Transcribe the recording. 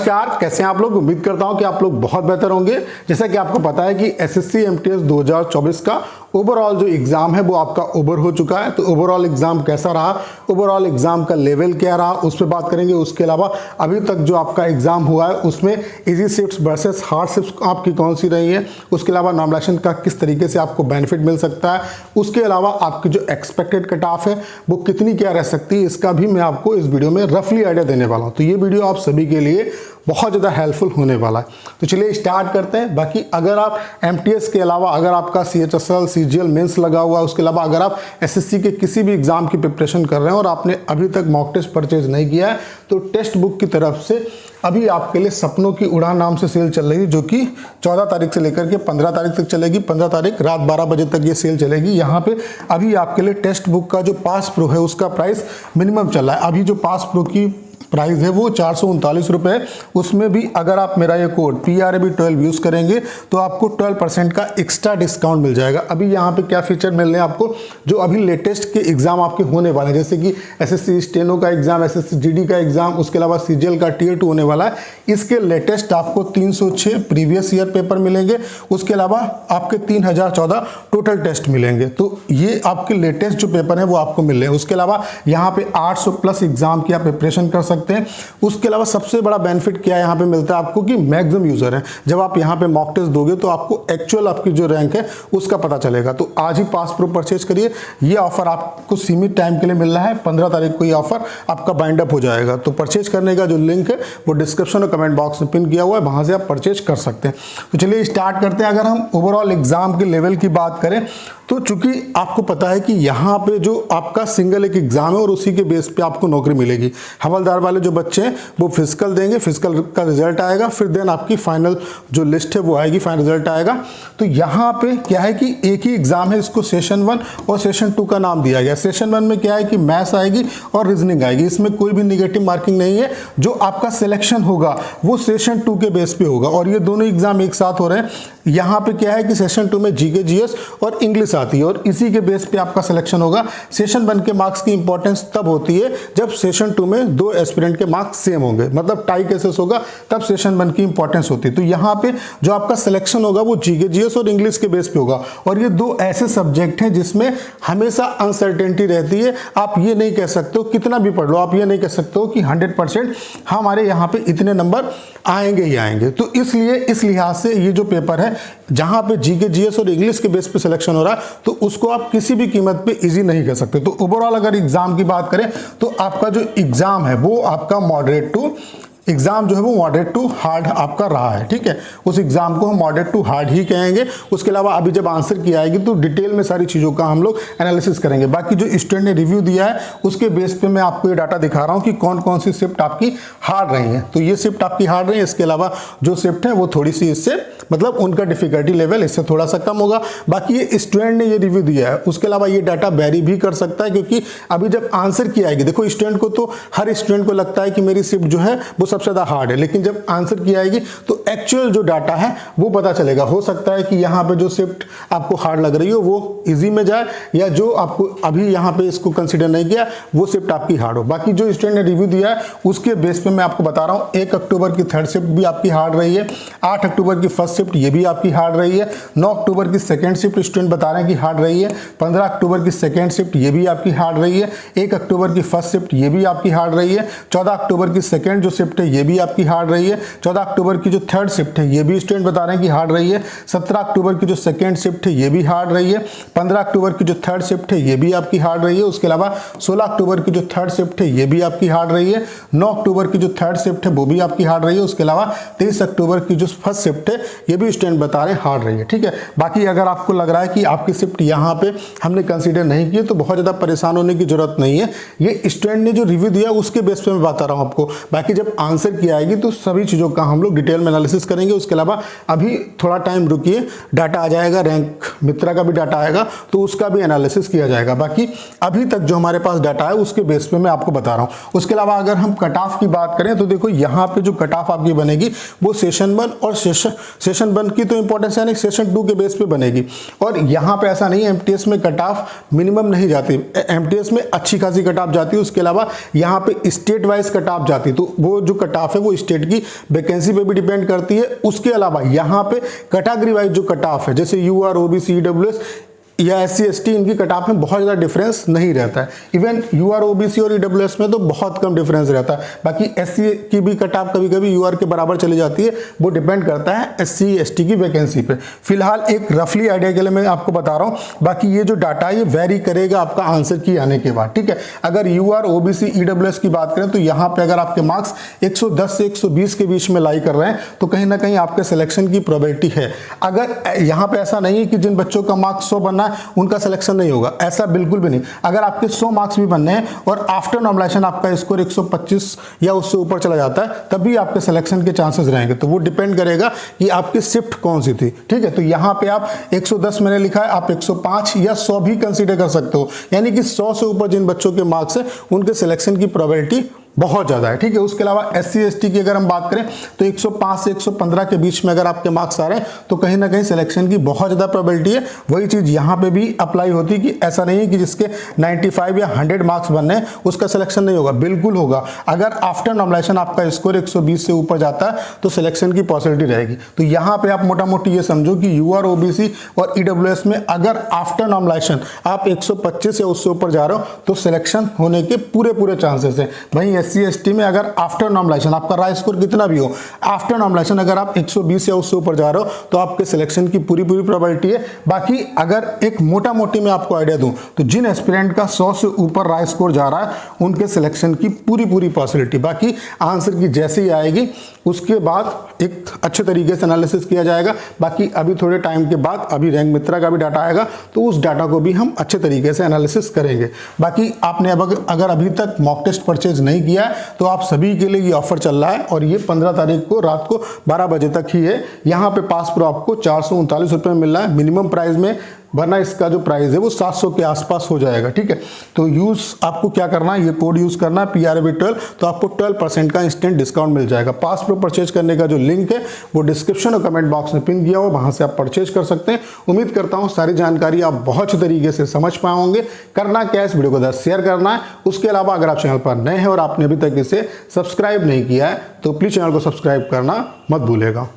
नमस्कार, कैसे हैं आप लोग। उम्मीद करता हूं कि आप लोग बहुत बेहतर होंगे। जैसा कि आपको पता है कि एसएससी एमटीएस 2024 का ओवरऑल जो एग्जाम है वो आपका ओवर हो चुका है। तो ओवरऑल एग्जाम कैसा रहा, ओवरऑल एग्जाम का लेवल क्या रहा, उस पर बात करेंगे। उसके अलावा अभी तक जो आपका एग्जाम हुआ है उसमें easy shifts versus hard shifts आपकी कौन सी रही है। उसके अलावा नॉमिनेशन का किस तरीके से आपको बेनिफिट मिल सकता है। उसके अलावा आपकी जो एक्सपेक्टेड कट ऑफ है वो कितनी क्या रह सकती है, इसका भी मैं आपको इस वीडियो में रफली आइडिया देने वाला हूँ। तो ये वीडियो आप सभी के लिए बहुत ज़्यादा हेल्पफुल होने वाला है। तो चलिए स्टार्ट करते हैं। बाकी अगर आप एमटीएस के अलावा अगर आपका सीएचएसएल सीजीएल मेंस लगा हुआ है, उसके अलावा अगर आप एसएससी के किसी भी एग्जाम की प्रिपरेशन कर रहे हैं और आपने अभी तक मॉक टेस्ट परचेज नहीं किया है, तो टेक्स्ट बुक की तरफ से अभी आपके लिए सपनों की उड़ान नाम से सेल चल रही है, जो कि 14 तारीख से लेकर के 15 तारीख तक चलेगी। 15 तारीख रात 12 बजे तक ये सेल चलेगी। यहाँ पे अभी आपके लिए टेक्स्ट बुक का जो पास प्रो है उसका प्राइस मिनिमम चल रहा है। अभी जो पास प्रो की प्राइस है वो 439 रुपये है। उसमें भी अगर आप मेरा ये कोड PRAB12 यूज़ करेंगे तो आपको 12% का एक्स्ट्रा डिस्काउंट मिल जाएगा। अभी यहाँ पे क्या फीचर मिल रहे हैं आपको, जो अभी लेटेस्ट के एग्जाम आपके होने वाले हैं, जैसे कि एसएससी स्टेनो का एग्जाम, एसएससी जीडी का एग्जाम, उसके अलावा सीजीएल का Tier 2 होने वाला है। इसके लेटेस्ट आपको 306 प्रीवियस ईयर पेपर मिलेंगे। उसके अलावा आपके 3014 टोटल टेस्ट मिलेंगे। तो ये आपके लेटेस्ट जो पेपर है वो आपको मिल रहे हैं। उसके अलावा यहाँ पे 800 प्लस एग्जाम की आप प्रिपरेशन कर सकते हैं। उसके अलावा सबसे बड़ा बेनिफिट क्या यहाँ पे मिलता है आपको कि मैक्सिमम यूजर है। जब आप यहाँ पे मॉक टेस्ट दोगे तो आपको एक्चुअल आपकी जो रैंक है उसका पता चलेगा। तो आज ही पास प्रो परचेज करिए। ये ऑफर आपको सीमित टाइम के लिए मिल रहा है। 15 तारीख को ये ऑफर आपका बाइंड अप हो जाएगा। तो परचेज करने का जो लिंक है वो डिस्क्रिप्शन और कमेंट बॉक्स में पिन किया हुआ है, वहां से आप परचेज कर सकते हैं। तो चलिए स्टार्ट करते हैं। अगर हम ओवरऑल एग्जाम के लेवल की बात करें तो चूंकि आपको पता है कि यहाँ पे जो आपका सिंगल एक एग्जाम है और उसी के बेस पे आपको नौकरी मिलेगी। हवलदार वाले जो बच्चे हैं वो फिजिकल देंगे, फिजिकल का रिजल्ट आएगा, फिर देन आपकी फाइनल जो लिस्ट है वो आएगी, फाइनल रिजल्ट आएगा। तो यहाँ पे क्या है कि एक ही एग्जाम है, इसको सेशन 1 और सेशन 2 का नाम दिया गया। सेशन 1 में क्या है कि मैथ्स आएगी और रीजनिंग आएगी। इसमें कोई भी निगेटिव मार्किंग नहीं है। जो आपका सिलेक्शन होगा वो सेशन 2 के बेस पे होगा और ये दोनों एग्जाम एक साथ हो रहे हैं। यहाँ पे क्या है कि सेशन 2 में जीके जीएस और इंग्लिश आती है और इसी के बेस पे आपका सिलेक्शन होगा। सेशन 1 के मार्क्स की इंपॉर्टेंस तब होती है जब सेशन 2 में 2 एस्पिरेंट के मार्क्स सेम होंगे, मतलब टाई केसेस होगा, तब सेशन 1 की इंपॉर्टेंस होती है। तो यहाँ पे जो आपका सिलेक्शन होगा वो जीके जीएस और इंग्लिश के बेस पे होगा। और ये दो ऐसे सब्जेक्ट हैं जिसमें हमेशा अनसर्टेनिटी रहती है। आप ये नहीं कह सकते हो, कितना भी पढ़ लो, आप ये नहीं कह सकते हो कि 100% हमारे यहाँ पे इतने नंबर आएंगे ही आएंगे। तो इसलिए इस लिहाज से ये जो पेपर है जहां पे जीके जीएस और इंग्लिश के बेस पे सिलेक्शन हो रहा है तो उसको आप किसी भी कीमत पे इजी नहीं कर सकते। तो ओवरऑल अगर एग्जाम की बात करें तो आपका जो एग्जाम है वो आपका मॉडरेट टू एग्जाम जो है वो मॉडरेट टू हार्ड आपका रहा है। ठीक है, उस एग्जाम को हम मॉडरेट टू हार्ड ही कहेंगे। उसके अलावा अभी जब आंसर की आएगी तो डिटेल में सारी चीज़ों का हम लोग एनालिसिस करेंगे। बाकी जो स्टूडेंट ने रिव्यू दिया है उसके बेस पे मैं आपको ये डाटा दिखा रहा हूँ कि कौन कौन सी शिफ्ट आपकी हार्ड रही है। तो ये शिफ्ट आपकी हार्ड रही है। इसके अलावा जो शिफ्ट है वो थोड़ी सी इससे मतलब उनका डिफिकल्टी लेवल इससे थोड़ा सा कम होगा। बाकी ये स्टूडेंट ने ये रिव्यू दिया है। उसके अलावा ये डाटा वेरी भी कर सकता है, क्योंकि अभी जब आंसर की आएगी, देखो स्टूडेंट को तो हर स्टूडेंट को लगता है कि मेरी शिफ्ट जो है वो सबसे ज़्यादा हार्ड है, लेकिन जब आंसर की आएगी तो एक्चुअल जो डाटा है वो पता चलेगा। हो सकता है कि यहाँ पे जो शिफ्ट आपको हार्ड लग रही हो वो इजी में जाए, या जो आपको अभी यहाँ पे इसको कंसीडर नहीं किया वो शिफ्ट आपकी हार्ड हो। बाकी जो स्टूडेंट ने रिव्यू दिया है उसके बेस पे मैं आपको बता रहा हूँ। 1 अक्टूबर की थर्ड शिफ्ट भी आपकी हार्ड रही है, 8 अक्टूबर की फर्स्ट शिफ्ट ये भी आपकी हार्ड रही है, 9 अक्टूबर की सेकेंड शिफ्ट स्टूडेंट बता रहे हैं कि हार्ड रही है, 15 अक्टूबर की सेकेंड शिफ्ट ये भी आपकी हार्ड रही है, 1 अक्टूबर की फर्स्ट शिफ्ट ये भी आपकी हार्ड रही है, 14 अक्टूबर की सेकेंड जो शिफ्ट है ये भी आपकी हार्ड रही है, 14 अक्टूबर की जो थर्ड शिफ्ट है ये भी स्टूडेंट बता रहे हैं कि हार्ड रही है, 17 अक्टूबर की जो सेकेंड शिफ्ट है ये भी हार्ड रही है, 15 अक्टूबर की जो थर्ड शिफ्ट है ये भी आपकी हार्ड रही है। उसके अलावा 16 अक्टूबर की जो थर्ड शिफ्ट है ये भी आपकी हार्ड रही है, 9 अक्टूबर की जो थर्ड शिफ्ट है वो भी आपकी हार्ड रही है। उसके अलावा 23 अक्टूबर की जो फर्स्ट शिफ्ट है ये भी स्टूडेंट बता रहे हैं हार्ड रही है। ठीक है, बाकी अगर आपको लग रहा है कि आपकी शिफ्ट यहाँ पे हमने कंसीडर नहीं की तो बहुत ज़्यादा परेशान होने की जरूरत नहीं है। ये स्टूडेंट ने जो रिव्यू दिया उसके बेस पे मैं बता रहा हूँ आपको। बाकी जब आंसर की आएगी तो सभी चीज़ों का हम लोग डिटेल में एनालिसिस करेंगे। उसके अलावा अभी थोड़ा टाइम रुकिए, डाटा आ जाएगा, रैंक मित्रा का भी डाटा आएगा तो उसका भी एनालिसिस किया जाएगा। बाकी अभी तक जो हमारे पास डाटा है उसके बेस पे मैं आपको बता रहा हूँ। उसके अलावा अगर हम कट ऑफ की बात करें तो देखो यहाँ पे जो कट ऑफ आपकी बनेगी वो सेशन 1 और सेशन 1 की तो इंपॉर्टेंस है नहीं, सेशन 2 के बेस पे बनेगी। और यहाँ पे ऐसा नहीं है एमटीएस में कट ऑफ मिनिमम नहीं जाती, एमटीएस में अच्छी खासी कट ऑफ जाती है। उसके अलावा यहाँ पे स्टेट वाइज कट ऑफ जाती है। तो वो जो कट ऑफ है वो स्टेट की वैकेंसी पे भी डिपेंड करती है। उसके अलावा यहाँ पे कैटेगरी वाइज जो कट ऑफ है, जैसे यूआर, ओबीसी, ईडब्ल्यूएस या एससी एसटी, इनकी कट ऑफ में बहुत ज़्यादा डिफरेंस नहीं रहता है। इवन यूआर, ओबीसी और ईडब्ल्यूएस में तो बहुत कम डिफरेंस रहता है। बाकी एससी की भी कट ऑफ कभी कभी यूआर के बराबर चली जाती है, वो डिपेंड करता है एससी एसटी की वैकेंसी पे। फिलहाल एक रफली आइडिया के लिए मैं आपको बता रहा हूँ, बाकी ये जो डाटा है ये वेरी करेगा आपका आंसर की आने के बाद, ठीक है। अगर यूआर, ओबीसी, ईडब्ल्यूएस की बात करें तो यहाँ पे अगर आपके मार्क्स 110 से 120 के बीच में लाई कर रहे हैं तो कहीं ना कहीं आपके सिलेक्शन की प्रोबेबिलिटी है। अगर यहाँ पे ऐसा नहीं है कि जिन बच्चों का मार्क्स 100 बनना उनका सिलेक्शन नहीं होगा, ऐसा बिल्कुल भी नहीं। अगर आपके 100 मार्क्स भी बनने हैं और आफ्टर नॉर्मलाइजेशन आपका स्कोर 125 या उससे ऊपर चला जाता है, तब भी आपके सिलेक्शन के चांसेस रहेंगे। तो वो डिपेंड करेगा कि आपकी शिफ्ट कौन सी थी, ठीक है। तो यहाँ पे आप 110 मैंने लिखा है, आप 105 या 100 भी कंसीडर कर सकते हो, यानी कि 100 से ऊपर जिन बच्चों के मार्क्स हैं उनके सिलेक्शन की प्रोबेबिलिटी बहुत ज़्यादा है, ठीक है। उसके अलावा एससी एसटी की अगर हम बात करें तो 105 से 115 के बीच में अगर आपके मार्क्स आ रहे हैं तो कहीं ना कहीं सिलेक्शन की बहुत ज़्यादा प्रोबेबिलिटी है। वही चीज़ यहाँ पे भी अप्लाई होती है कि ऐसा नहीं है कि जिसके 95 या 100 मार्क्स बनने हैं उसका सिलेक्शन नहीं होगा, बिल्कुल होगा। अगर आफ्टर नॉर्मलाइजेशन आपका स्कोर 120 से ऊपर जाता है तो सिलेक्शन की पॉसिबिलिटी रहेगी। तो यहाँ पे आप मोटा मोटी ये समझो कि यूआर, ओबीसी और ईडब्ल्यूएस में अगर आफ्टर नॉर्मलाइजेशन आप 125 या उससे ऊपर जा रहे हो तो सिलेक्शन होने के पूरे चांसेस हैं। वहीं एससी एसटी में अगर आफ्टर नॉर्मलाइजेशन आपका राय स्कोर कितना भी हो, आफ्टर नॉर्मलाइजेशन अगर आप 120 या उससे ऊपर जा रहे हो तो आपके सिलेक्शन की पूरी प्रोबेबिलिटी है। बाकी अगर एक मोटा मोटी मैं आपको आइडिया दूं तो जिन एस्पिरेंट का 100 से ऊपर राय स्कोर जा रहा है उनके सिलेक्शन की पूरी पॉसिबिलिटी, बाकी आंसर की जैसे ही आएगी उसके बाद एक अच्छे तरीके से एनालिसिस किया जाएगा। बाकी अभी थोड़े टाइम के बाद अभी रैंक मित्रा का भी डाटा आएगा तो उस डाटा को भी हम अच्छे तरीके से एनालिसिस करेंगे। बाकी आपने अगर अभी तक मॉक टेस्ट परचेज नहीं किया है तो आप सभी के लिए ये ऑफर चल रहा है और ये 15 तारीख को रात को 12 बजे तक ही है। यहाँ पे पास प्रो आपको 439 रुपये में मिल रहा है मिनिमम प्राइस में, वरना इसका जो प्राइस है वो 700 के आसपास हो जाएगा, ठीक है। तो यूज़ आपको क्या करना है, ये कोड यूज़ करना है PRAB12, तो आपको 12% का इंस्टेंट डिस्काउंट मिल जाएगा। पास प्रो परचेज करने का जो लिंक है वो डिस्क्रिप्शन और कमेंट बॉक्स में पिन किया हुआ, वहाँ से आप परचेज कर सकते हैं। उम्मीद करता हूँ सारी जानकारी आप बहुत अच्छे तरीके से समझ पाए होंगे। करना क्या है, इस वीडियो को शेयर करना है। उसके अलावा अगर आप चैनल पर नए हैं और आपने अभी तक इसे सब्सक्राइब नहीं किया है तो प्लीज़ चैनल को सब्सक्राइब करना मत भूलिएगा।